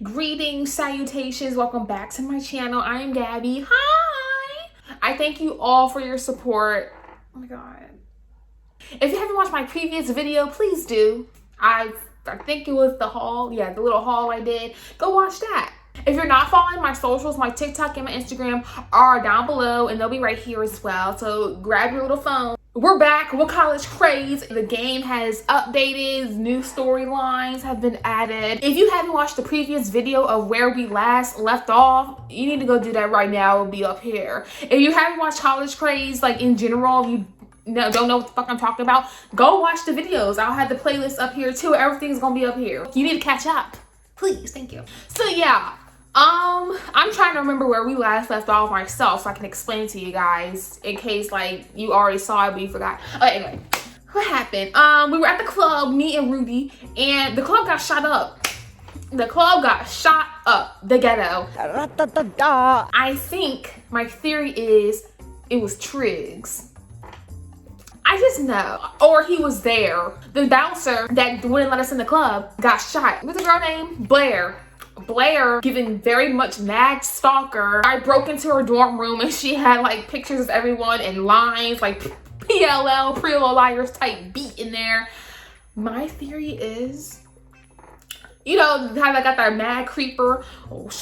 Greetings, salutations, welcome back to my channel. I am Gabby. Hi! I thank you all for your support. Oh my god. If you haven't watched my previous video, please do. I think it was the haul. Yeah, the little haul I did. Go watch that. If you're not following my socials, my TikTok and my Instagram are down below and they'll be right here as well. So grab your little phone. We're back with College Craze. The game has updated, new storylines have been added. If you haven't watched the previous video of where we last left off, you need to go do that right now. It'll be up here. If you haven't watched College Craze, like in general, you don't know what the fuck I'm talking about, go watch the videos. I'll have the playlist up here too. Everything's gonna be up here. You need to catch up. Please, thank you. So yeah. I'm trying to remember where we last left off myself so I can explain to you guys in case like you already saw it but you forgot. Anyway, what happened? We were at the club, me and Ruby, and the club got shot up. The club got shot up, the ghetto. I think my theory is it was Triggs. I just know. Or he was there. The bouncer that wouldn't let us in the club got shot. What's the girl name? Blair, giving very much mad stalker. I broke into her dorm room and she had like pictures of everyone and lines like PLL, Pretty Little Liars type beat in there. My theory is, you know how they got that mad creeper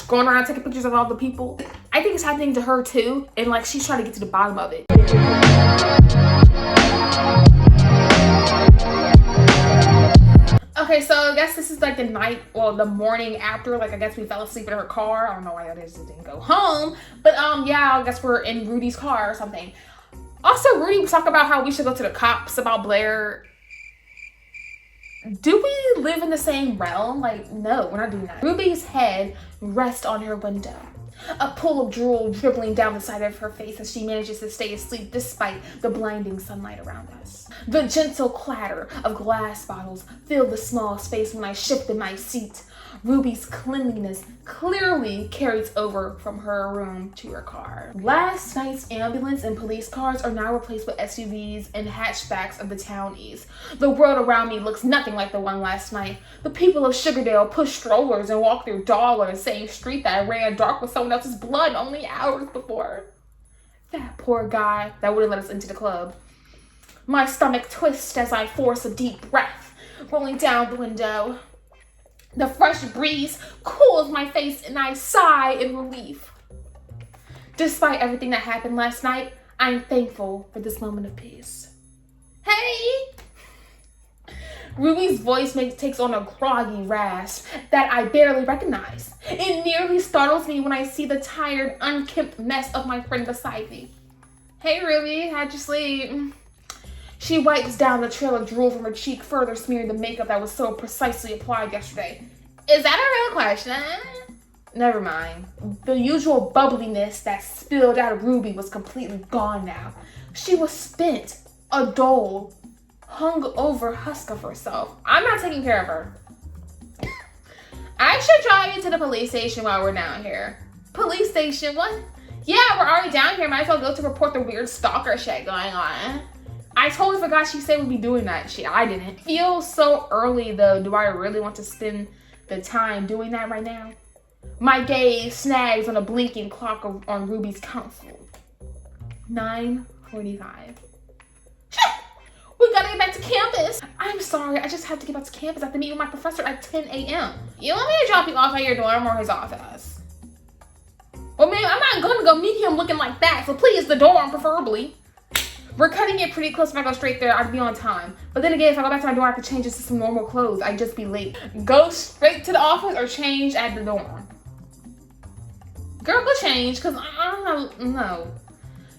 going around taking pictures of all the people? I think it's happening to her too, and like she's trying to get to the bottom of it. Okay, so I guess this is like the night, well, the morning after, like I guess we fell asleep in her car. I don't know why that is, it didn't go home. But yeah, I guess we're in Rudy's car or something. Also, Rudy was talking about how we should go to the cops about Blair. Do we live in the same realm? Like, no, we're not doing that. Ruby's head rests on her window. A pool of drool dribbling down the side of her face as she manages to stay asleep despite the blinding sunlight around us. The gentle clatter of glass bottles filled the small space when I shifted my seat. Ruby's cleanliness clearly carries over from her room to her car. Last night's ambulance and police cars are now replaced with SUVs and hatchbacks of the townies. The world around me looks nothing like the one last night. The people of Sugardale push strollers and walk their dog on the same street that ran dark with someone else's blood only hours before. That poor guy that wouldn't let us into the club. My stomach twists as I force a deep breath, rolling down the window. The fresh breeze cools my face and I sigh in relief. Despite everything that happened last night, I'm thankful for this moment of peace. Hey! Ruby's voice takes on a groggy rasp that I barely recognize. It nearly startles me when I see the tired, unkempt mess of my friend beside me. Hey Ruby, how'd you sleep? She wipes down the trail of drool from her cheek, further smearing the makeup that was so precisely applied yesterday. Is that a real question? Never mind. The usual bubbliness that spilled out of Ruby was completely gone now. She was spent, a dull, hung-over husk of herself. I'm not taking care of her. I should drive you to the police station while we're down here. Police station? What? Yeah, we're already down here. Might as well go to report the weird stalker shit going on. I totally forgot she said we'd be doing that shit. I didn't. Feels so early though. Do I really want to spend the time doing that right now? My gaze snags on a blinking clock on Ruby's console. 9:45. Shit! We gotta get back to campus. I'm sorry, I just have to get back to campus. I have to meet with my professor at 10 a.m. You want me to drop you off at your dorm or his office? Well, man, I'm not gonna go meet him looking like that, so please, the dorm preferably. We're cutting it pretty close. If I go straight there, I'd be on time. But then again, if I go back to my dorm, I have to change into some normal clothes. I'd just be late. Go straight to the office or change at the dorm. Girl, go change, because I don't know.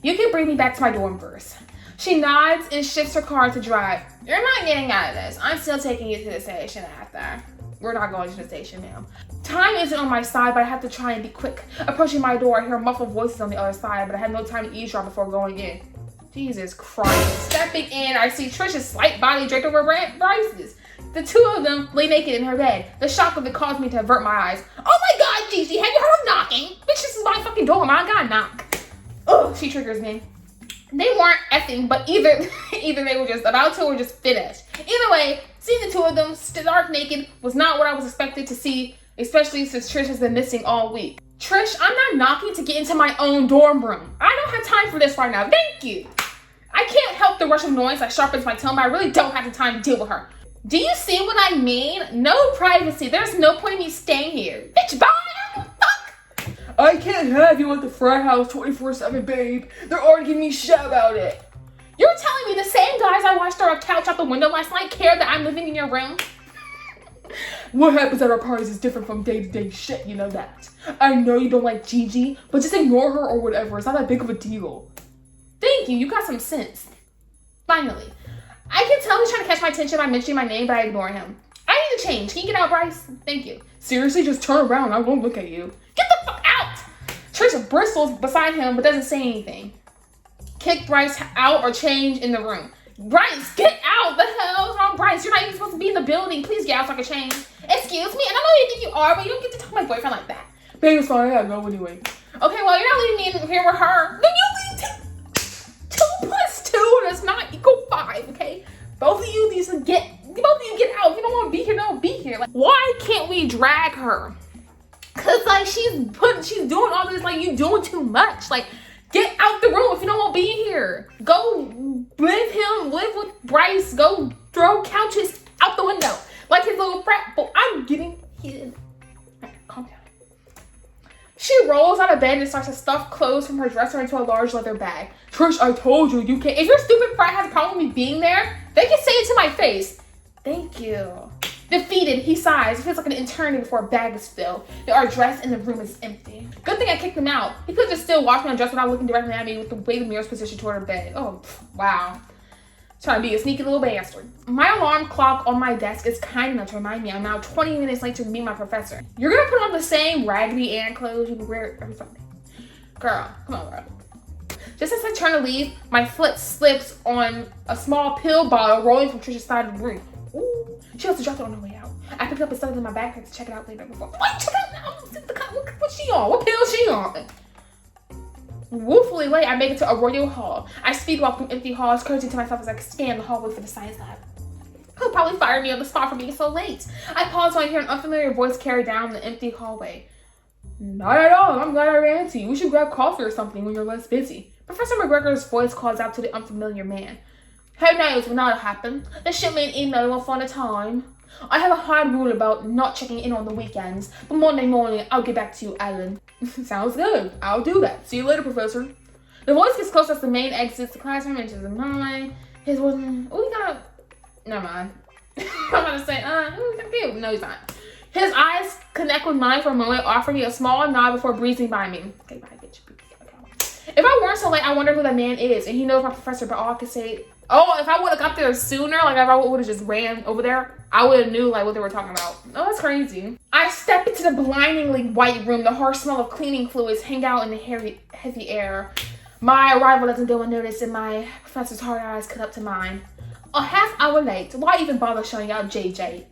You can bring me back to my dorm first. She nods and shifts her car to drive. You're not getting out of this. I'm still taking you to the station after. We're not going to the station now. Time isn't on my side, but I have to try and be quick. Approaching my door, I hear muffled voices on the other side, but I have no time to eavesdrop before going in. Jesus Christ. Stepping in, I see Trisha's slight body draped over Bryce's. The two of them lay naked in her bed. The shock of it caused me to avert my eyes. Oh my god, Gigi, have you heard of knocking? Bitch, this is my fucking dorm. I gotta knock. Ugh, she triggers me. They weren't effing, but either they were just about to or just finished. Either way, seeing the two of them stark naked was not what I was expected to see especially since Trish has been missing all week. Trish, I'm not knocking to get into my own dorm room. I don't have time for this right now. Thank you. I can't help the rush of noise that sharpens my tone, but I really don't have the time to deal with her. Do you see what I mean? No privacy. There's no point in me staying here. Bitch, bye. Fuck. I can't have you at the frat house 24/7, babe. They're already giving me shit about it. You're telling me the same guys I watched our couch out the window last night care that I'm living in your room? What happens at our parties is different from day-to-day shit, you know that. I know you don't like Gigi, but just ignore her or whatever. It's not that big of a deal. Thank you, you got some sense. Finally, I can tell he's trying to catch my attention by mentioning my name, but I ignore him. I need to change. Can you get out, Bryce? Thank you. Seriously, just turn around. I won't look at you. Get the fuck out! Trish bristles beside him, but doesn't say anything. Kick Bryce out or change in the room. Bryce, get out! The hell is wrong, Bryce? You're not even supposed to be in the building. Please get out so I can change. Excuse me? And I know you think you are, but you don't get to talk to my boyfriend like that. Baby, it's fine. I gotta go anyway. Okay, well, you're not leaving me in here with her. Then you leave 2 + 2 does not equal 5, okay? Both of you need to get out. If you don't want to be here, don't be here. Like, why can't we drag her? Cause like she's doing all this, like, you doing too much. Like, get out the room if you don't want to be here. Go live with Bryce. Go throw couches out the window like his little frat boy. I'm getting his. Right, calm down. She rolls out of bed and starts to stuff clothes from her dresser into a large leather bag. Trish, I told you, you can't. If your stupid frat has a problem with me being there, they can say it to my face. Thank you. Defeated, he sighs. It feels like an eternity before a bag is filled. They are dressed and the room is empty. Good thing I kicked him out. He could just still watch me undress without looking directly at me with the way the mirror's positioned toward her bed. Oh, wow. Trying to be a sneaky little bastard. My alarm clock on my desk is kind enough to remind me I'm now 20 minutes late to meet my professor. You're gonna put on the same Raggedy Ann clothes you wear every Sunday. Girl, come on, girl. Just as I turn to leave, my foot slips on a small pill bottle rolling from Trisha's side of the room. Ooh, she must have dropped it on her way out. I picked up and stuck it in my backpack to check it out later before. Wait, check it out now. What's she on? What pill is she on? Woefully late, I make it to Arroyo Hall. I speed walk through empty halls, cursing to myself as I scan the hallway for the science lab. He'll probably fire me on the spot for being so late. I pause when I hear an unfamiliar voice carry down the empty hallway. Not at all. I'm glad I ran into you. We should grab coffee or something when you're less busy. Professor McGregor's voice calls out to the unfamiliar man. Who knows when that'll happen? This should mean email will find a time. I have a hard rule about not checking in on the weekends, but Monday morning I'll get back to you, Alan. Sounds good. I'll do that. See you later, Professor. The voice gets close as the main exits the classroom into the mind. His voice. Oh, he got. Never mind. I'm gonna say, no, he's not. His eyes connect with mine for a moment, offering me a small nod before breezing by me. Okay, bye, bitch. If I weren't so late, I wonder who that man is, and he knows my professor, but all I could say, oh, if I would have got there sooner, like if I would have just ran over there, I would have knew like what they were talking about. Oh, that's crazy. I step into the blindingly white room. The harsh smell of cleaning fluids hang out in the heavy air. My arrival doesn't go unnoticed, and my professor's hard eyes cut up to mine. A half hour late. Why even bother showing out, JJ?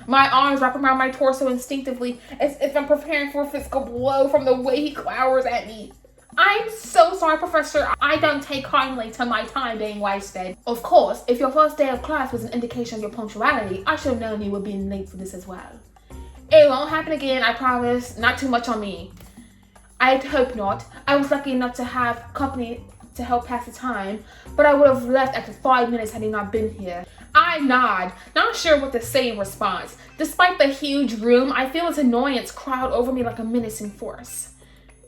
My arms wrap around my torso instinctively, as if I'm preparing for a physical blow from the way he glowers at me. I'm so sorry, Professor. I don't take kindly to my time being wasted. Of course, if your first day of class was an indication of your punctuality, I should have known you would be late for this as well. It won't happen again, I promise. Not too much on me. I'd hope not. I was lucky enough to have company to help pass the time, but I would have left after 5 minutes had he not been here. I nod, not sure what to say in response. Despite the huge room, I feel his annoyance crowd over me like a menacing force.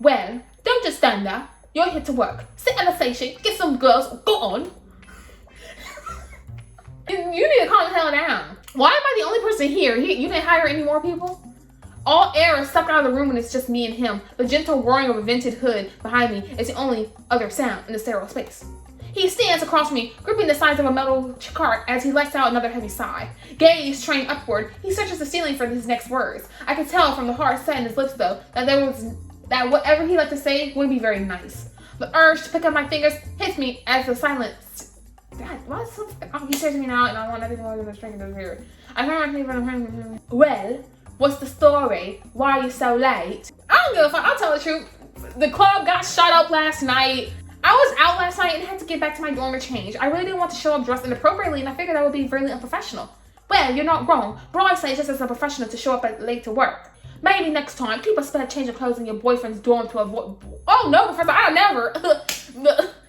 Well, don't just stand there. You're here to work. Sit at the station, get some girls, go on. You need to calm the hell down. Why am I the only person here? You didn't hire any more people? All air is sucked out of the room and it's just me and him. The gentle roaring of a vented hood behind me is the only other sound in the sterile space. He stands across from me, gripping the sides of a metal cart as he lets out another heavy sigh. Gaze trained upward, he searches the ceiling for his next words. I could tell from the hard set in his lips, though, that whatever he liked to say wouldn't be very nice. The urge to pick up my fingers hits me as the silence. God, what's so? Oh, he says to me now, and I want nothing more than a stranger to hear. I heard my thing. Well, what's the story? Why are you so late? I don't give a fuck. I'll tell the truth. The club got shut up last night. I was out last night and had to get back to my dorm to change. I really didn't want to show up dressed inappropriately, and I figured that would be really unprofessional. Well, you're not wrong, but I say just as a professional to show up late to work. Maybe next time, keep a spare change of clothes in your boyfriend's dorm to avoid. Oh no, Professor, I never.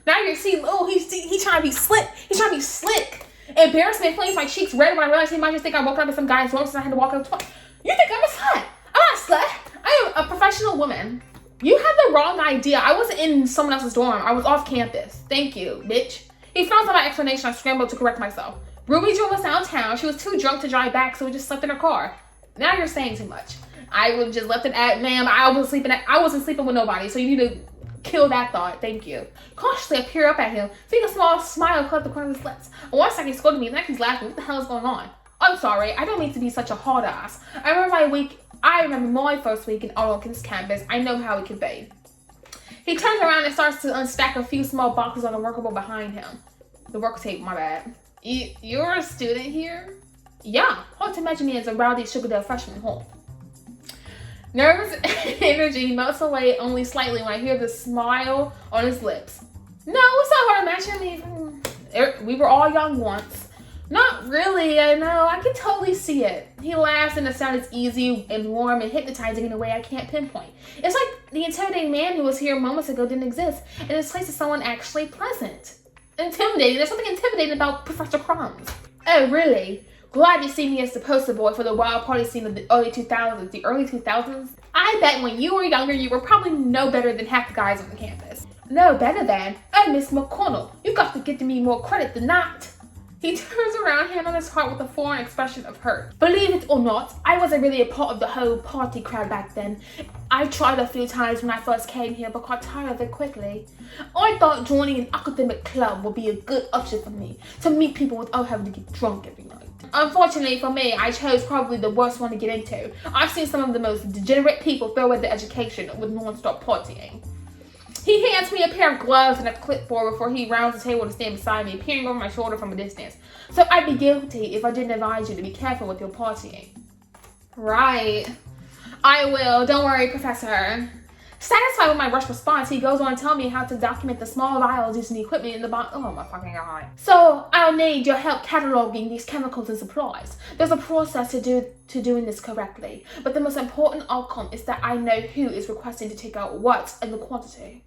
Now you see, oh, he's trying to be slick. He's trying to be slick. Embarrassment flames my cheeks red when I realized he might just think I woke up in some guy's dorm since I had to walk up twice. You think I'm a slut? I'm not a slut. I am a professional woman. You have the wrong idea. I wasn't in someone else's dorm. I was off campus. Thank you, bitch. He found out my explanation. I scrambled to correct myself. Ruby drove us downtown. She was too drunk to drive back, so we just slept in her car. Now you're saying too much. I would just left it at, ma'am, I wasn't sleeping with nobody, so you need to kill that thought. Thank you. Cautiously, I peer up at him, seeing a small smile cut the corner of his lips. And one second he scolded me, and then he's laughing. What the hell is going on? I'm sorry. I don't mean to be such a hard ass. I remember my first week in Arlington's campus. I know how it can be. He turns around and starts to unstack a few small boxes on the workable behind him. The work tape, my bad. You're a student here? Yeah. Hard to imagine me as a rowdy Sugardale freshman, huh? Nervous energy melts away only slightly when I hear the smile on his lips. No, it's not hard to imagine. We were all young once. Not really, I know. I can totally see it. He laughs and the sound is easy and warm and hypnotizing in a way I can't pinpoint. It's like the intimidating man who was here moments ago didn't exist, and is placed as someone actually pleasant. Intimidating? There's something intimidating about Professor Crumbs. Oh, really? Glad you see me as the poster boy for the wild party scene of the early 2000s. The early 2000s? I bet when you were younger, you were probably no better than half the guys on the campus. No better than? Oh, Miss McConnell, you got to give me more credit than that. He turns around, hand on his heart with a foreign expression of hurt. Believe it or not, I wasn't really a part of the whole party crowd back then. I tried a few times when I first came here, but got tired of it quickly. I thought joining an academic club would be a good option for me, to meet people without having to get drunk every night. Unfortunately for me, I chose probably the worst one to get into. I've seen some of the most degenerate people throw away their education with non-stop partying. He hands me a pair of gloves and a clipboard before he rounds the table to stand beside me, peering over my shoulder from a distance. So I'd be guilty if I didn't advise you to be careful with your partying. Right. I will. Don't worry, Professor. Satisfied with my rushed response, he goes on to tell me how to document the small vials using the equipment in the box. Oh my fucking god. So I'll need your help cataloging these chemicals and supplies. There's a process to doing this correctly, but the most important outcome is that I know who is requesting to take out what and the quantity.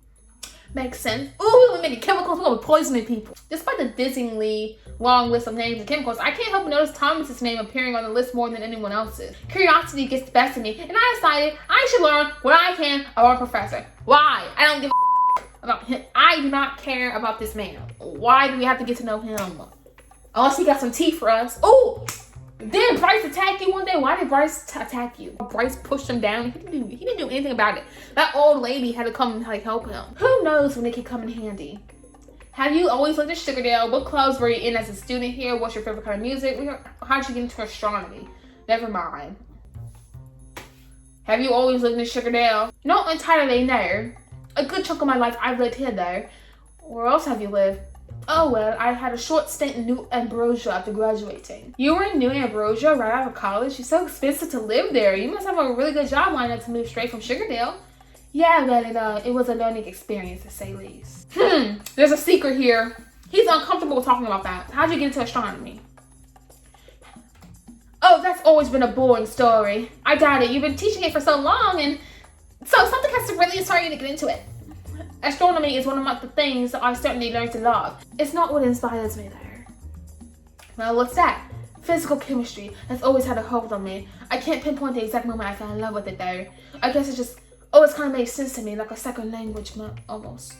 Makes sense. Ooh, we made chemicals, we're gonna be poisoning people. Despite the dizzyingly long list of names and chemicals, I can't help but notice Thomas's name appearing on the list more than anyone else's. Curiosity gets the best of me, and I decided I should learn what I can about our professor. Why? I don't give a about him. I do not care about this man. Why do we have to get to know him? Unless he got some tea for us. Ooh! Did Bryce attack you one day? Why did Bryce attack you? Bryce pushed him down. He didn't do anything about it. That old lady had to come and help him. Who knows when it could come in handy? Have you always lived in Sugardale? What clubs were you in as a student here? What's your favorite kind of music? How'd you get into astronomy? Never mind. Have you always lived in Sugardale? Not entirely, no. A good chunk of my life I've lived here though. Where else have you lived? Oh well, I had a short stint in New Ambrosia after graduating. You were in New Ambrosia right out of college? It's so expensive to live there. You must have a really good job lined up to move straight from Sugardale. Yeah, well, it was a learning experience to say least. There's a secret here. He's uncomfortable talking about that. How'd you get into astronomy? Oh, that's always been a boring story. I doubt it. You've been teaching it for so long, and so something has to really inspire you to get into it. Astronomy is one of the things that I certainly learned to love. It's not what inspires me though. Well, what's that? Physical chemistry has always had a hold on me. I can't pinpoint the exact moment I fell in love with it though. I guess it just always kind of made sense to me, like a second language, almost.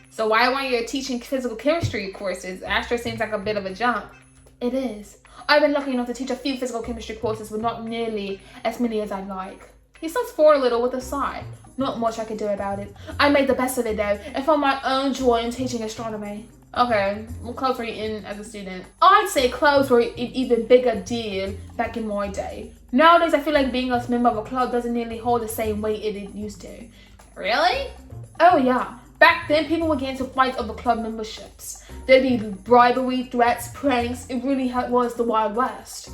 So why weren't you teaching physical chemistry courses? Astro seems like a bit of a jump. It is. I've been lucky enough to teach a few physical chemistry courses, but not nearly as many as I'd like. He starts forward a little with a sigh. Not much I could do about it. I made the best of it though, and found my own joy in teaching astronomy. Okay, what clubs were you in as a student? I'd say clubs were an even bigger deal back in my day. Nowadays, I feel like being a member of a club doesn't nearly hold the same weight it used to. Really? Oh yeah. Back then, people would get into fights over club memberships. There'd be bribery, threats, pranks. It really was the Wild West.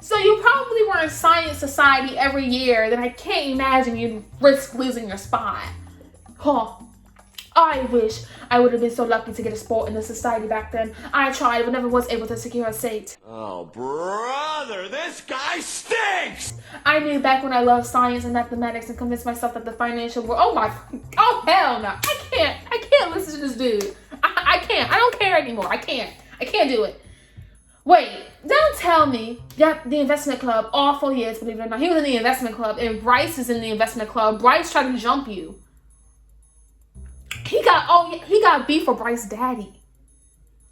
So you probably were in science society every year, then I can't imagine you'd risk losing your spot. Huh. I wish I would have been so lucky to get a spot in the society back then. I tried, but never was able to secure a seat. Oh, brother, this guy stinks! I knew back when I loved science and mathematics and convinced myself that the financial world, oh hell no. I can't listen to this dude. I can't. I don't care anymore. I can't do it. Wait, don't tell me that the investment club, awful he is, believe it or not. He was in the investment club and Bryce is in the investment club. Bryce tried to jump you. He got beef for Bryce's daddy.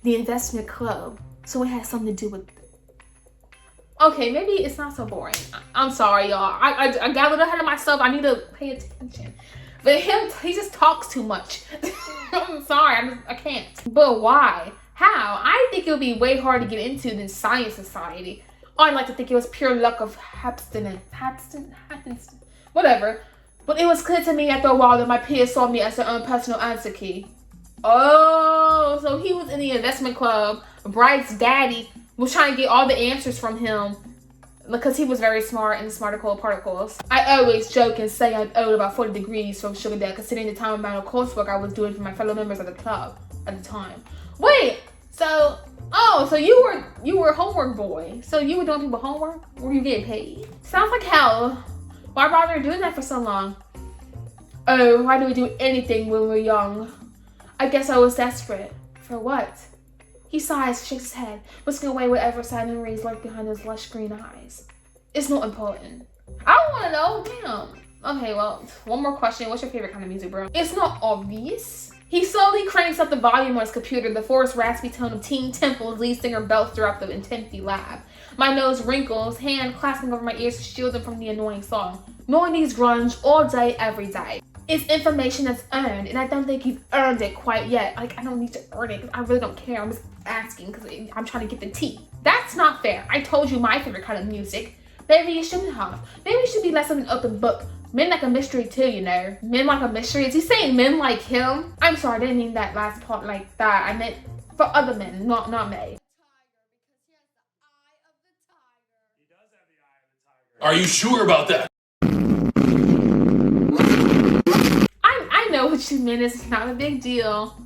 The investment club. So it has something to do with it. Okay, maybe it's not so boring. I'm sorry, y'all. I got a little ahead of myself. I need to pay attention. But he just talks too much. I'm sorry, I can't. But why? How? I think it would be way harder to get into than science society. Oh, I'd like to think it was pure luck of happenstance. Whatever. But it was clear to me after a while that my peers saw me as their own personal answer key. Oh, so he was in the investment club. Bryce's daddy was trying to get all the answers from him because he was very smart and smart particles. I always joke and say I'm owed about 40 degrees from Sugardale, considering the time amount of coursework I was doing for my fellow members of the club at the time. Wait, so you were a homework boy. So you were doing people homework? Were you getting paid? Sounds like hell. Why bother doing that for so long? Oh, why do we do anything when we're young? I guess I was desperate. For what? He sighs, shakes his head, whisking away whatever sad memories lurk behind those lush green eyes. It's not important. I don't want to know. Damn. Okay, well, one more question. What's your favorite kind of music, bro? It's not obvious. He slowly cranks up the volume on his computer, the forced raspy tone of Teen Temple's lead singer belts throughout the intensity lab. My nose wrinkles, hand clasping over my ears to shield them from the annoying song. 90s grunge all day, every day. It's information that's earned, and I don't think you've earned it quite yet. Like, I don't need to earn it, because I really don't care. I'm just asking, because I'm trying to get the tea. That's not fair. I told you my favorite kind of music. Maybe you shouldn't have. Maybe you should be less of an open book. Men like a mystery too, you know. Men like a mystery. Is he saying men like him? I'm sorry, I didn't mean that last part like that. I meant for other men, not me. Are you sure about that? I know what you meant. It's not a big deal.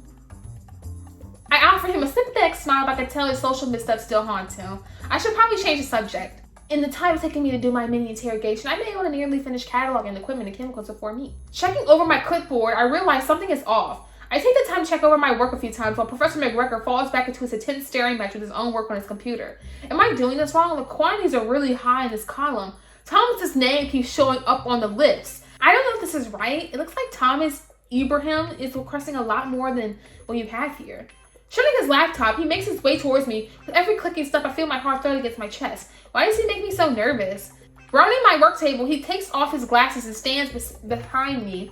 I offered him a sympathetic smile, but I could tell his social missteps still haunt him. I should probably change the subject. In the time taking me to do my mini interrogation, I may able to nearly finish cataloging the equipment and chemicals before me. Checking over my clipboard, I realize something is off. I take the time to check over my work a few times while Professor McGregor falls back into his intense staring match with his own work on his computer. Am I doing this wrong? The quantities are really high in this column. Thomas's name keeps showing up on the list. I don't know if this is right. It looks like Thomas Ibrahim is requesting a lot more than what you have here. Shutting his laptop, he makes his way towards me. With every clicking step, I feel my heart thud against my chest. Why does he make me so nervous? Rounding my work table, he takes off his glasses and stands behind me,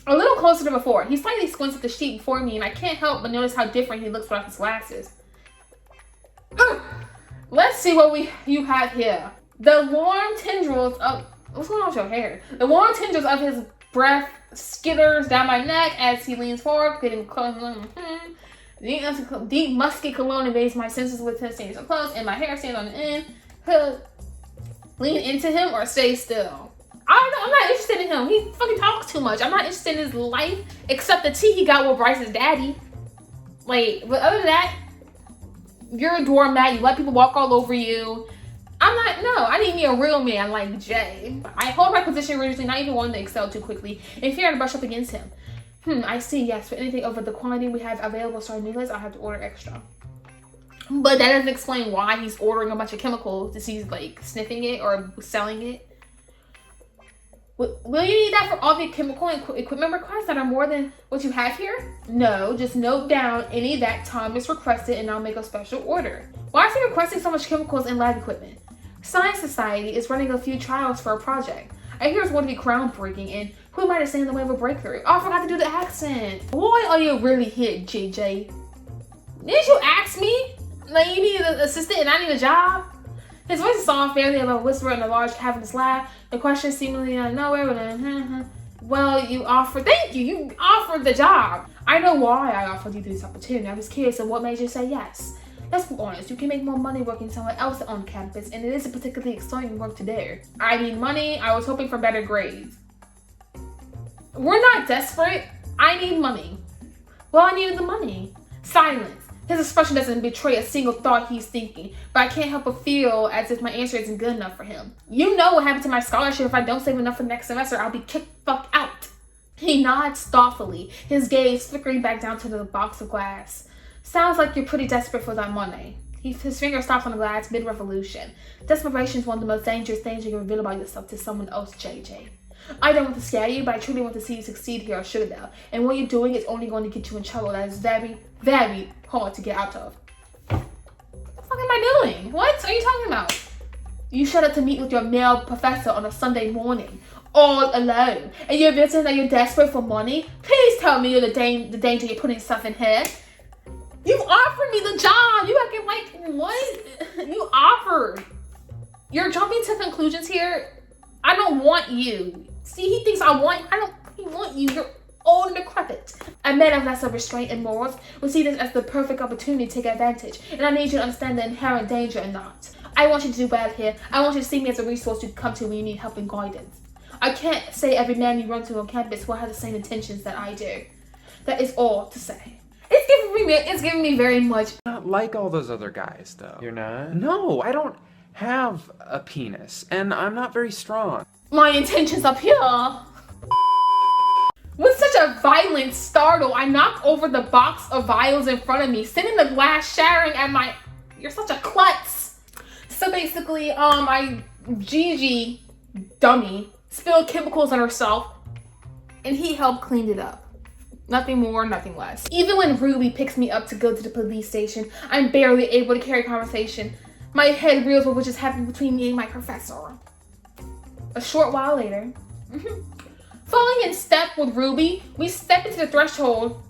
a little closer than before. He slightly squints at the sheet before me, and I can't help but notice how different he looks without his glasses. Let's see what you have here. The warm tendrils of... What's going on with your hair? The warm tendrils of his breath skitters down my neck as he leans forward, getting close. Deep musky cologne invades my senses with him standing so close, and my hair stands on the end. Lean into him or stay still. I'm not interested in him. He fucking talks too much. I'm not interested in his life, except the tea he got with Bryce's daddy. Like, but other than that, you're a doormat. You let people walk all over you. I need me a real man like Jay. I hold my position rigidly, not even wanting to excel too quickly, in fear to brush up against him. I see, yes, for anything over the quantity we have available starting new list, I have to order extra. But that doesn't explain why he's ordering a bunch of chemicals. Is he like sniffing it or selling it? Will you need that for all the chemical and equipment requests that are more than what you have here? No, just note down any that Thomas requested and I'll make a special order. Why is he requesting so much chemicals and lab equipment? Science Society is running a few trials for a project. I hear it's going to be groundbreaking, and who might have stand in the way of a breakthrough? Oh, I forgot to do the accent. Boy, are you really hit, JJ. Didn't you ask me? Like, you need an assistant and I need a job? His voice is soft, barely above a whisper in a large cavernous lab. The question seemingly out of nowhere, but well, you offered the job. I know why I offered you this opportunity. I was curious of what made you say yes. Let's be honest, you can make more money working somewhere else on campus, and it is a particularly exciting work to do. I need money. I was hoping for better grades. We're not desperate. I need money. Well, I needed the money. Silence. His expression doesn't betray a single thought he's thinking, but I can't help but feel as if my answer isn't good enough for him. You know what happened to my scholarship. If I don't save enough for next semester, I'll be kicked fuck out. He nods thoughtfully, his gaze flickering back down to the box of glass. Sounds like you're pretty desperate for that money. His finger stops on the glass mid-revolution. Desperation is one of the most dangerous things you can reveal about yourself to someone else, JJ. I don't want to scare you, but I truly want to see you succeed here on Sugardale. And what you're doing is only going to get you in trouble. That is very, very hard to get out of. What the fuck am I doing? What are you talking about? You showed up to meet with your male professor on a Sunday morning, all alone. And you're admitting that you're desperate for money? Please tell me you're the danger you're putting yourself in here. You offered me the job. You acting like, what? You offered. You're jumping to conclusions here. I don't want you. See, he thinks I want you. You're old and decrepit. A man of lesser restraint and morals will see this as the perfect opportunity to take advantage. And I need you to understand the inherent danger in that. I want you to do well here. I want you to see me as a resource you can come to when you need help and guidance. I can't say every man you run to on campus will have the same intentions that I do. That is all to say. It's giving me very much. Not like all those other guys, though. You're not? No, I don't have a penis, and I'm not very strong. My intentions up here. With such a violent startle, I knock over the box of vials in front of me, sending the glass shattering at my. You're such a klutz. So basically, Gigi, dummy, spilled chemicals on herself, and he helped clean it up. Nothing more, nothing less. Even when Ruby picks me up to go to the police station, I'm barely able to carry conversation. My head reels with what just happened between me and my professor. A short while later, falling in step with Ruby, we step into the threshold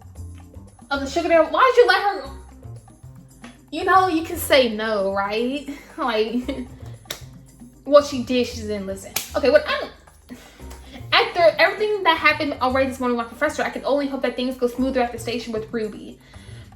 of the Sugardale. Why did you let her? You know, you can say no, right? Like, what she did, she didn't listen. Okay, after everything that happened already this morning with my professor, I can only hope that things go smoother at the station with Ruby.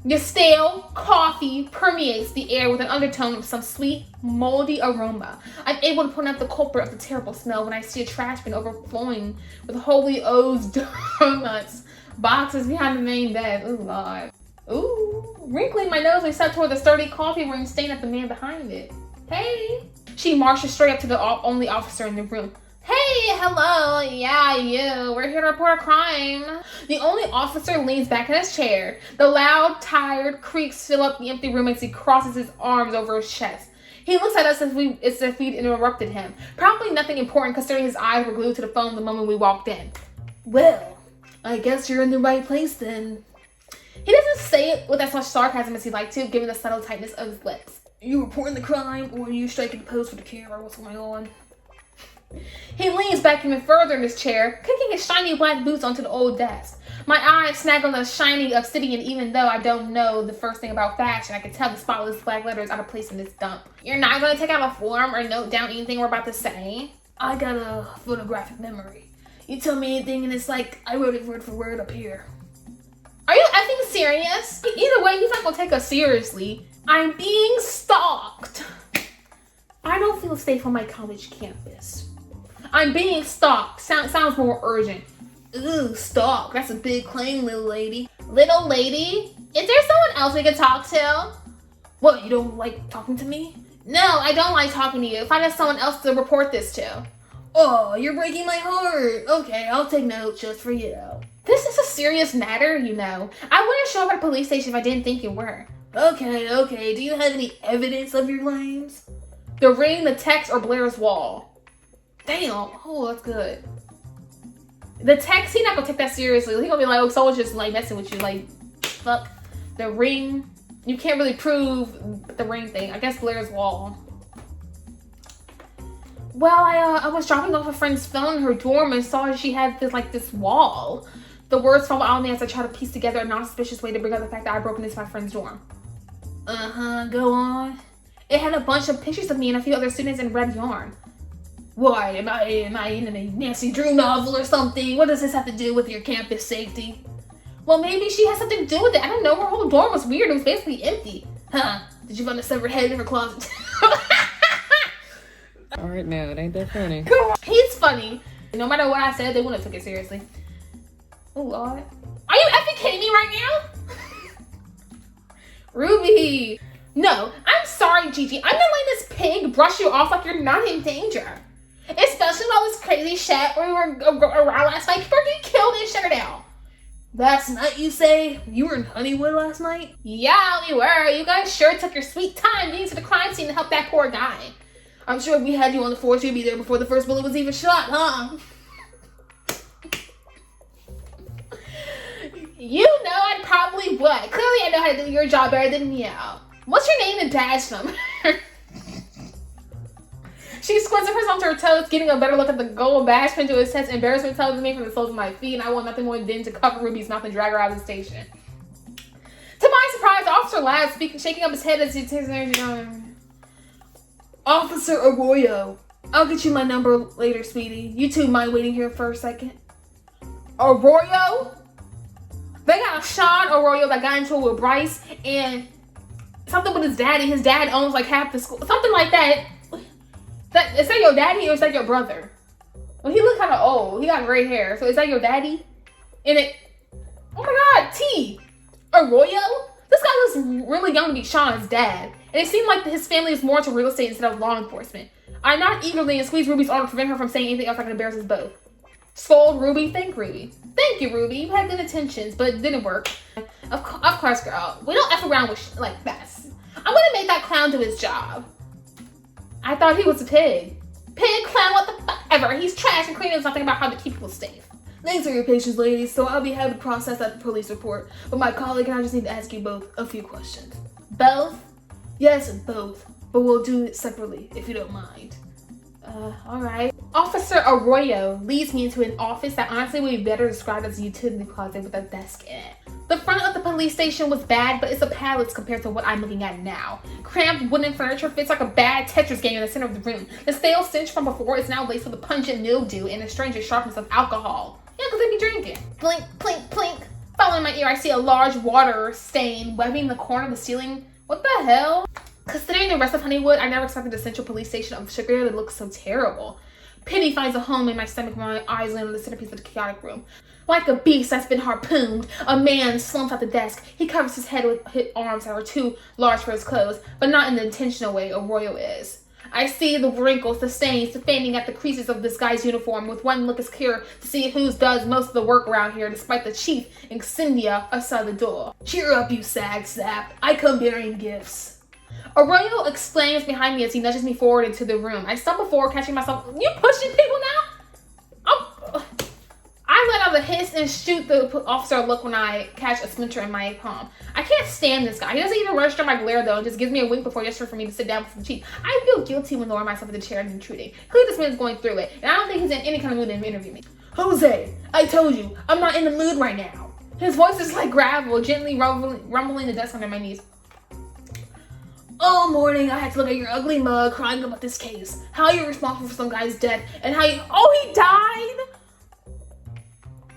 The stale coffee permeates the air with an undertone of some sweet, moldy aroma. I'm able to point out the culprit of the terrible smell when I see a trash bin overflowing with Holy O's donuts boxes behind the main bed. Ooh, Lord. Ooh. Wrinkling my nose, we step toward the sturdy coffee room, staring at the man behind it. Hey. She marches straight up to the only officer in the room. Hey, hello, yeah, you. We're here to report a crime. The only officer leans back in his chair. The loud, tired creaks fill up the empty room as he crosses his arms over his chest. He looks at us as if we'd interrupted him. Probably nothing important considering his eyes were glued to the phone the moment we walked in. Well, I guess you're in the right place then. He doesn't say it with as much sarcasm as he'd like to, given the subtle tightness of his lips. You reporting the crime, or are you striking a pose for the camera? What's going on? He leans back even further in his chair, kicking his shiny black boots onto the old desk. My eyes snag on the shiny obsidian, even though I don't know the first thing about fashion. I can tell the spotless black letter is out of place in this dump. You're not going to take out a form or note down anything we're about to say? I got a photographic memory. You tell me anything and it's like I wrote it word for word up here. Are you effing serious? Either way, he's not going to take us seriously. I'm being stalked. I don't feel safe on my college campus. I'm being stalked. Sounds more urgent. Ooh, stalk. That's a big claim, little lady. Little lady? Is there someone else we can talk to? What, you don't like talking to me? No, I don't like talking to you. Find us someone else to report this to. Oh, you're breaking my heart. Okay, I'll take notes just for you. This is a serious matter, you know. I wouldn't show up at a police station if I didn't think you were. Okay. Do you have any evidence of your claims? The ring, the text, or Blair's wall? Damn. Oh, that's good. The text, he's not gonna take that seriously. He's gonna be like, oh, someone's just like messing with you. Like, fuck. The ring, you can't really prove the ring thing. I guess Blair's wall. Well, I was dropping off a friend's phone in her dorm and saw she had this wall. The words fall out of me as I try to piece together a non-suspicious way to bring up the fact that I broke into my friend's dorm. Go on. It had a bunch of pictures of me and a few other students in red yarn. Why, am I in a Nancy Drew novel or something? What does this have to do with your campus safety? Well, maybe she has something to do with it. I don't know, her whole dorm was weird. It was basically empty. Huh, did you find a severed head in her closet? Alright now, it ain't that funny. He's funny. No matter what I said, they wouldn't have took it seriously. Oh, Lord. Are you effing kidding me right now? Ruby. No, I'm sorry, Gigi. I'm not letting this pig brush you off like you're not in danger. Especially with all this crazy shit we were around last night. People are getting killed in Sugardale. Last night, you say? You were in Honeywood last night? Yeah, we were. You guys sure took your sweet time getting to the crime scene to help that poor guy. I'm sure if we had you on the force, you'd be there before the first bullet was even shot, huh? You know I probably would. Clearly I know how to do your job better than you. What's your name and badge number? She squints her onto her toes, getting a better look at the gold badge pinned to his chest. Embarrassment tells me from the soles of my feet, and I want nothing more than to cover Ruby's mouth and drag her out of the station. To my surprise, the officer laughs, shaking up his head as he takes energy on. Officer Arroyo, I'll get you my number later, sweetie. You two mind waiting here for a second? Arroyo? They got Sean Arroyo that got into it with Bryce, and something with his daddy. His dad owns like half the school. Something like that. Is that your daddy or is that your brother? Well, he looked kind of old. He got gray hair. So is that your daddy? Oh my God, T. Arroyo? This guy looks really young to be Sean's dad. And it seemed like his family is more into real estate instead of law enforcement. I knocked eagerly and squeezed Ruby's arm to prevent her from saying anything else that could embarrass us both. Scold Ruby, thank Ruby. Thank you, Ruby. You had good intentions, but it didn't work. Of course, girl. We don't F around with like that. I'm gonna make that clown do his job. I thought he was a pig. Pig, clown, what the fuck ever. He's trash and Queen knows nothing about how to keep people safe. Thanks for your patience, ladies. So I'll be happy to process that police report. But my colleague and I just need to ask you both a few questions. Both? Yes, both. But we'll do it separately, if you don't mind. Alright. Officer Arroyo leads me into an office that honestly would be better described as a utility closet with a desk in it. The front of the police station was bad, but it's a palace compared to what I'm looking at now. Cramped wooden furniture fits like a bad Tetris game in the center of the room. The stale stench from before is now laced with the pungent mildew and the strange sharpness of alcohol. Yeah, because they be drinking. Blink, plink, plink. Following my ear, I see a large water stain webbing the corner of the ceiling. What the hell? Considering the rest of Honeywood, I never expected the central police station of Sugardale to look so terrible. Pity finds a home in my stomach when my eyes land on the centerpiece of the chaotic room. Like a beast that's been harpooned, a man slumps at the desk. He covers his head with his arms that are too large for his clothes, but not in the intentional way Arroyo is. I see the wrinkles, the stains, the fading at the creases of this guy's uniform. With one look, it's clear to see who does most of the work around here, despite the chief insignia outside the door. Cheer up, you sag sap. I come bearing gifts. Arroyo exclaims behind me as he nudges me forward into the room. I stumble forward, catching myself. You pushing people now? I let out a hiss and shoot the officer a look when I catch a splinter in my palm. I can't stand this guy. He doesn't even register my glare though, and just gives me a wink before gesturing for me to sit down with the chief. I feel guilty when lowering myself in the chair and intruding. Clearly this man's going through it, and I don't think he's in any kind of mood to interview me. Jose, I told you, I'm not in the mood right now. His voice is like gravel, gently rumbling the desk under my knees. All morning, I had to look at your ugly mug crying about this case. How you're responsible for some guy's death, and how you— Oh, he died?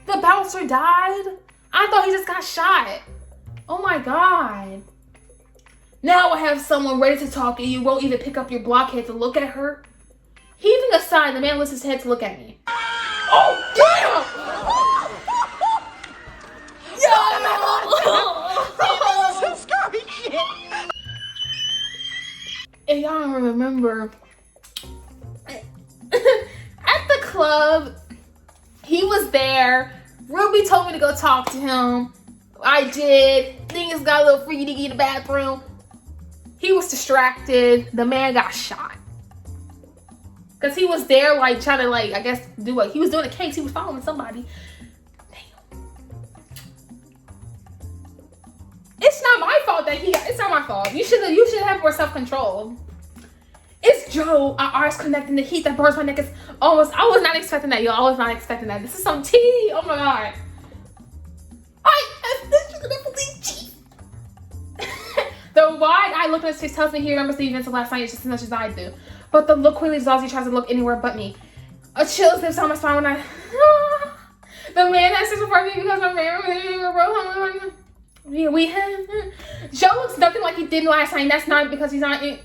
The bouncer died? I thought he just got shot. Oh my God. Now I have someone ready to talk, and you won't even pick up your blockhead to look at her? Heaving a sigh, the man lifts his head to look at me. Oh, damn! If y'all don't remember, at the club, he was there. Ruby told me to go talk to him. I did. Things got a little freaky in the bathroom. He was distracted. The man got shot. Because he was there, like, trying to, like, I guess, do what? He was doing a case. He was following somebody. Damn. It's not my fault that he got— It's not my fault. You should have more self-control. It's Joe. Our eyes connecting. The heat that burns my neck is almost— I was not expecting that, y'all. I was not expecting that. This is some tea. Oh my God. The wide-eyed look on his face tells me he remembers the events of last night just as much as I do. But the look quickly dissolves. He tries to look anywhere but me. A chill slips down my spine when I— The man that sits before me because my man— Joe looks nothing like he did last night. That's not because he's not in—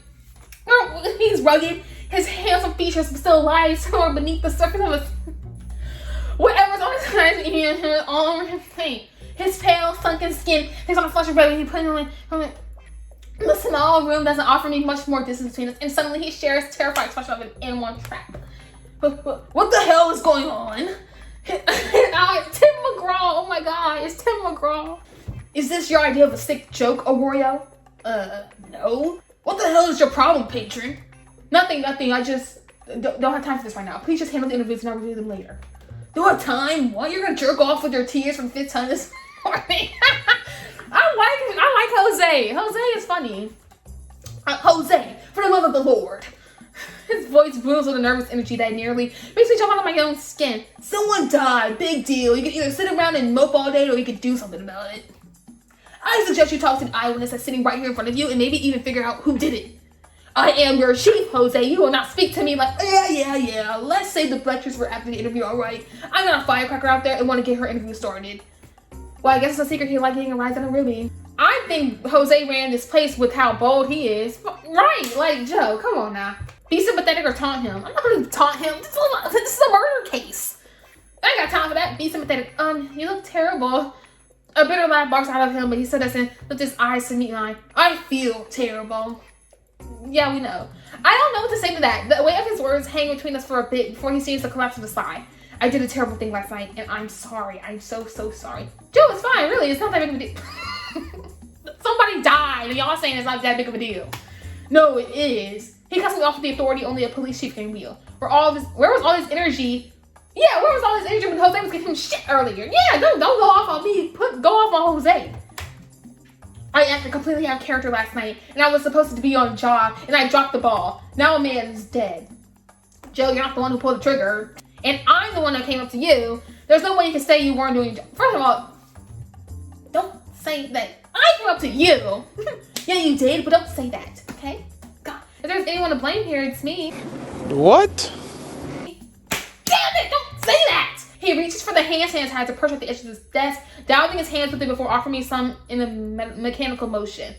He's rugged. His handsome features still lie somewhere beneath the surface of his— Whatever's on his hands, all over his face. His pale, sunken skin takes on a flush of red when he put it on. The small room doesn't offer me much more distance between us, and suddenly he shares terrifying expression of an animal trap. What the hell is going on? Tim McGraw, oh my god, it's Tim McGraw. Is this your idea of a sick joke, Arroyo? No. What the hell is your problem, patron? Nothing, I just don't have time for this right now. Please just handle the interviews and I'll review them later. Don't have time? What? You're gonna jerk off with your tears for the 5th time this morning? I like Jose. Jose is funny. Jose, for the love of the Lord. His voice booms with a nervous energy that nearly makes me jump out of my own skin. Someone died, big deal. You can either sit around and mope all day or you can do something about it. I suggest you talk to an eyewitness that's sitting right here in front of you and maybe even figure out who did it. I am your chief, Jose. You will not speak to me like, yeah. Let's save the lectures for after the interview, alright? I got a firecracker out there and want to get her interview started. Well, I guess it's a secret he like getting a rise out of Ruby. I think Jose ran this place with how bold he is. Right, like, Joe, come on now. Be sympathetic or taunt him. I'm not gonna taunt him. This is a murder case. I ain't got time for that. Be sympathetic. You look terrible. A bitter laugh barks out of him, but he still doesn't lift his eyes to meet mine. I feel terrible. Yeah, we know. I don't know what to say to that. The weight of his words hang between us for a bit before he seems to collapse with a sigh. I did a terrible thing last night, and I'm sorry. I'm so sorry. Joe, it's fine, really. It's not that big of a deal. Somebody died, and y'all saying it's not that big of a deal. No, it is. He cuts me off with the authority only a police chief can wield. Where was all this energy? Yeah, where was all this energy when Jose was giving him shit earlier? Yeah, don't go off on me. Go off on Jose. I acted completely out of character last night, and I was supposed to be on a job, and I dropped the ball. Now a man is dead. Joe, you're not the one who pulled the trigger, and I'm the one that came up to you. There's no way you can say you weren't doing your job. First of all, don't say that. I came up to you. Yeah, you did, but don't say that, okay? God, if there's anyone to blame here, it's me. What? Damn it, don't say that! He reaches for the hand sanitizer perched at the edge of his desk, dabbing his hands with it before offering me some in a mechanical motion.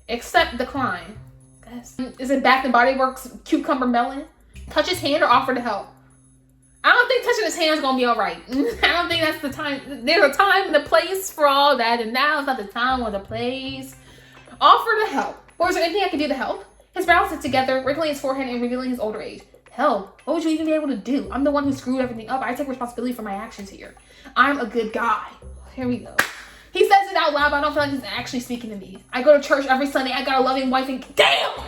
Accept decline. Is it Bath and Body Works cucumber melon? Touch his hand or offer to help? I don't think touching his hand is gonna be alright. I don't think that's the time. There's a time and a place for all that, and now it's not the time or the place. Offer to help. Or is there anything I can do to help? His brows sit together, wrinkling his forehead and revealing his older age. Hell, what would you even be able to do? I'm the one who screwed everything up. I take responsibility for my actions here. I'm a good guy. Here we go. He says it out loud, but I don't feel like he's actually speaking to me. I go to church every Sunday. I got a loving wife and damn!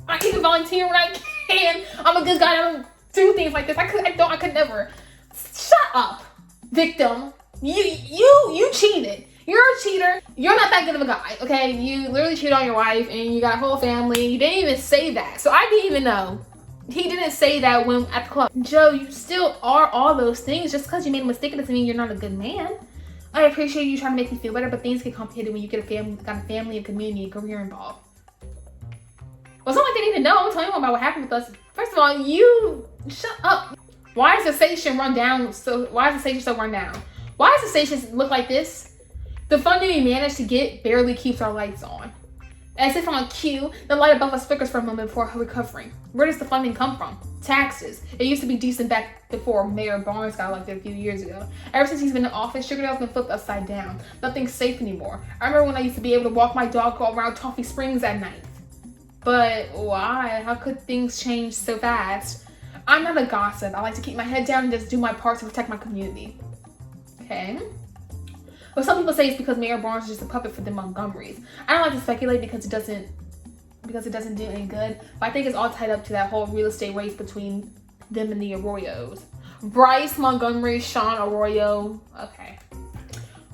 I can volunteer when I can. I'm a good guy. I don't do things like this. I could never. Shut up, victim. You cheated. You're a cheater. You're not that good of a guy, okay? You literally cheated on your wife and you got a whole family. You didn't even say that. So I didn't even know. He didn't say that when at the club. Joe, you still are all those things. Just because you made a mistake doesn't mean you're not a good man. I appreciate you trying to make me feel better, but things get complicated when you got a family, a community, a career involved. Well, it's not like they need to know. I'm telling you about what happened with us. First of all, you shut up. Why is the station run down? Why is the station so run down? Why does the station look like this? The funding we managed to get barely keeps our lights on. As if on cue, the light above us flickers for a moment before recovering. Where does the funding come from? Taxes. It used to be decent back before Mayor Barnes got elected a few years ago. Ever since he's been in office, Sugardale's been flipped upside down. Nothing's safe anymore. I remember when I used to be able to walk my dog around Toffee Springs at night. But why? How could things change so fast? I'm not a gossip. I like to keep my head down and just do my part to protect my community. Okay. But some people say it's because Mayor Barnes is just a puppet for the Montgomerys. I don't like to speculate because it doesn't do any good. But I think it's all tied up to that whole real estate race between them and the Arroyos. Bryce Montgomery, Sean Arroyo. Okay.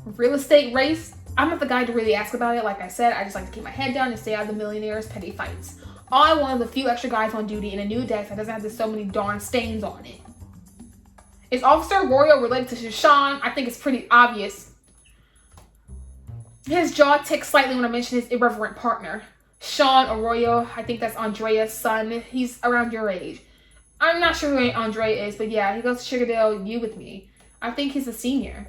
Real estate race. I'm not the guy to really ask about it. Like I said, I just like to keep my head down and stay out of the millionaires' petty fights. All I want is a few extra guys on duty in a new desk that doesn't have so many darn stains on it. Is Officer Arroyo related to Sean? I think it's pretty obvious. His jaw ticks slightly when I mention his irreverent partner. Sean Arroyo, I think that's Andrea's son. He's around your age. I'm not sure who Andrea is, but yeah, he goes to Sugardale U with me. I think he's a senior.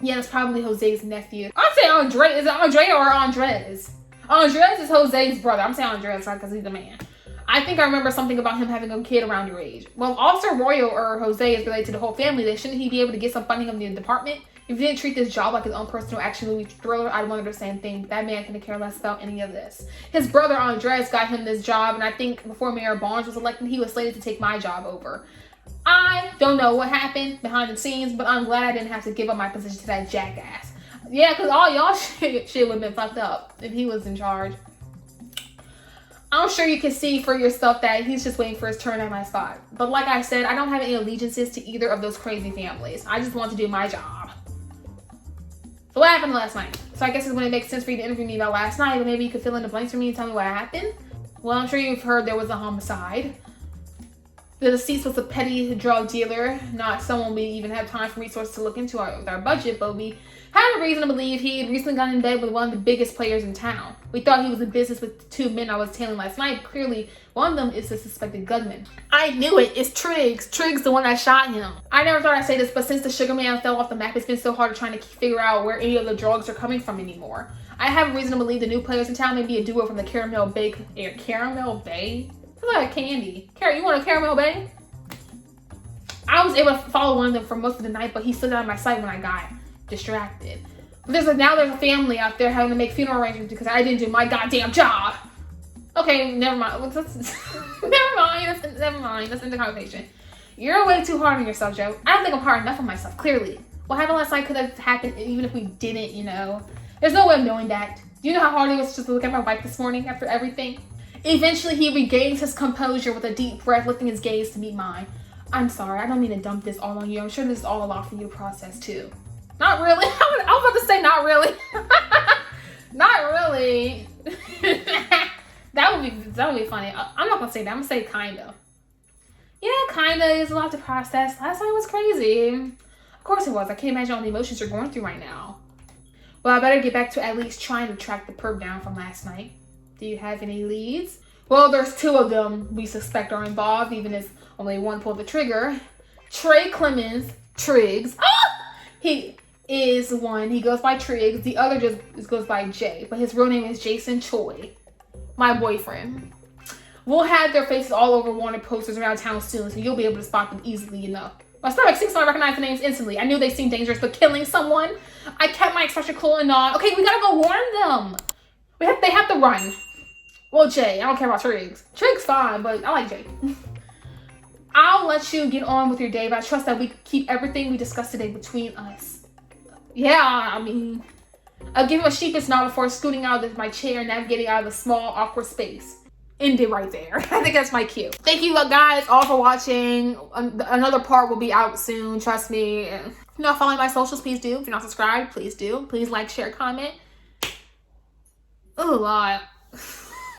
Yeah, that's probably Jose's nephew. I'd say Is it Andrea or Andres? Andres is Jose's brother. I'm saying Andres because he's the man. I think I remember something about him having a kid around your age. Well, if Officer Royal or Jose is related to the whole family, then shouldn't he be able to get some funding of the department? If he didn't treat this job like his own personal action movie thriller, I'd wonder the same thing. That man couldn't care less about any of this. His brother Andres got him this job, and I think before Mayor Barnes was elected, he was slated to take my job over. I don't know what happened behind the scenes, but I'm glad I didn't have to give up my position to that jackass. Yeah, because all y'all shit would have been fucked up if he was in charge. I'm sure you can see for yourself that he's just waiting for his turn at my spot. But like I said, I don't have any allegiances to either of those crazy families. I just want to do my job. So what happened last night? So I guess it's going to make sense for you to interview me about last night, but maybe you could fill in the blanks for me and tell me what happened. Well, I'm sure you've heard there was a homicide. The deceased was a petty drug dealer, not someone we even have time for resources to look into with our budget, but we had a reason to believe he had recently gotten in bed with one of the biggest players in town. We thought he was in business with the two men I was tailing last night. Clearly, one of them is the suspected gunman. I knew it. It's Triggs. Triggs, the one that shot him. I never thought I'd say this, but since the Sugar Man fell off the map, it's been so hard trying to figure out where any of the drugs are coming from anymore. I have a reason to believe the new players in town may be a duo from the Caramel Bay. Caramel Bay? It's like a candy. You want a Caramel Bay? I was able to follow one of them for most of the night, but he slipped out of my sight when I got distracted. But now there's a family out there having to make funeral arrangements because I didn't do my goddamn job. Okay, never mind. Never mind. Let's end the conversation. You're way too hard on yourself, Joe. I don't think I'm hard enough on myself, clearly. What happened last night could have happened even if we didn't, you know. There's no way of knowing that. Do you know how hard it was just to look at my wife this morning after everything? Eventually, he regains his composure with a deep breath, lifting his gaze to meet mine. I'm sorry, I don't mean to dump this all on you. I'm sure this is all a lot for you to process too. Not really. I was about to say not really. Not really. That would be funny. I'm not gonna say that. I'm gonna say kinda. Yeah, kinda is a lot to process. Last night was crazy. Of course it was. I can't imagine all the emotions you're going through right now. Well, I better get back to at least trying to track the perp down from last night. Do you have any leads? Well, there's two of them we suspect are involved, even if only one pulled the trigger. Trey Clemens, Triggs. He is one. He goes by Triggs. The other just goes by Jay, but his real name is Jason Choi, my boyfriend. We'll have their faces all over wanted posters around town soon, so you'll be able to spot them easily enough. My stomach sinks when I recognize the names instantly. I knew they seemed dangerous, but killing someone? I kept my expression cool and on. Okay, we gotta go warn them. They have to run. Well, Jay, I don't care about Triggs. Triggs fine, but I like Jay. I'll let you get on with your day, but I trust that we keep everything we discussed today between us. Yeah, I mean, I'll give him a sheepish nod before scooting out of my chair and navigating out of the small, awkward space. End it right there. I think that's my cue. Thank you guys all for watching. Another part will be out soon, trust me. If you're not following my socials, please do. If you're not subscribed, please do. Please like, share, comment. Oh, Lord.